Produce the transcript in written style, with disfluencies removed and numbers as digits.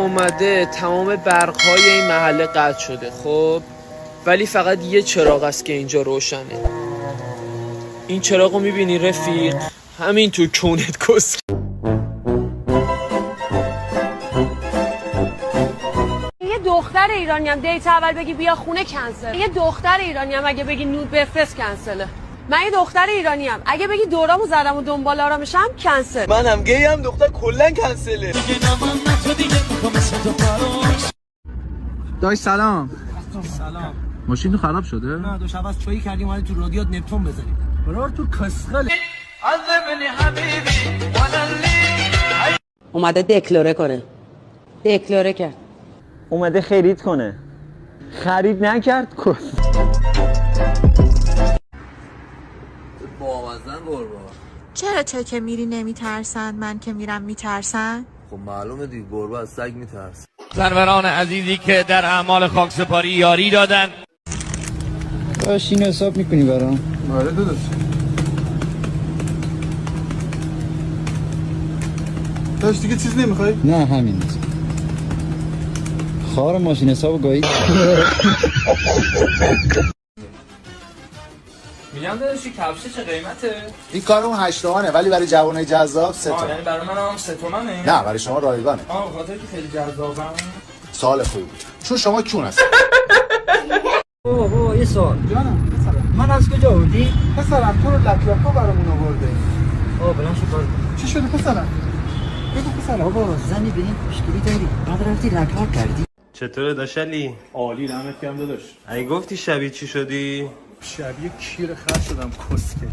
اومده تمام برق‌های این محله قطع شده. خب ولی فقط یه چراغ است که اینجا روشنه. این چراغو میبینی رفیق؟ همین تو کونت کس. یه دختر ایرانی هم دیت اول بگی بیا خونه کنسل. یه دختر ایرانی هم اگه بگی نود بفرست کنسله. من یه دختر ایرانی هم اگه بگی دورامو زدم و دنبال آرامشم کنسل. منم گی هم دختر کلا کنسله. داش سلام. سلام. ماشین خراب شده؟ نه دو شب از تویی کردیم اومدیم تو رادیات نپتون بزنیم. برار تو کسخله. اومده دکلاره کنه. دکلاره کرد. اومده خرید کنه. خرید نکرد کس. بامزن قربان. چرا تو که میری نمیترسن من که میرم میترسن؟ خب معلومه دیگه گربه از سگ میترسه. سروران عزیزی که در اعمال خاکسپاری یاری دادن. باش اینو حساب میکنی برام؟ آره داداش. داش دیگه چیز نمیخوای؟ نه همین خار ماشین حساب گاهی. میگم داداشی کفشه چه قیمته؟ این کار اون 8 تومنه ولی برای جوانای جذاب 3 تومن. یعنی برای من هم 3 تومنه؟ نه برای شما رایگانه. به خاطر که خیلی جذابم. سوال خوبی بود. چون شما کون هست. بابا یه سوال. جانم من از کجا آوردی؟ پسرم تو رو لکلکا برامون آورده. بلند شو کار. چی شده پسرم؟ بگو پسرم. بابا زنی به این مشکلی داری. بعد رفتی لکلک کردی. چطوره داشلی؟ عالی دمت گرم داداش. ای گفتی شبیه چی شدی؟ شبیه کیر خر شدم کسکه.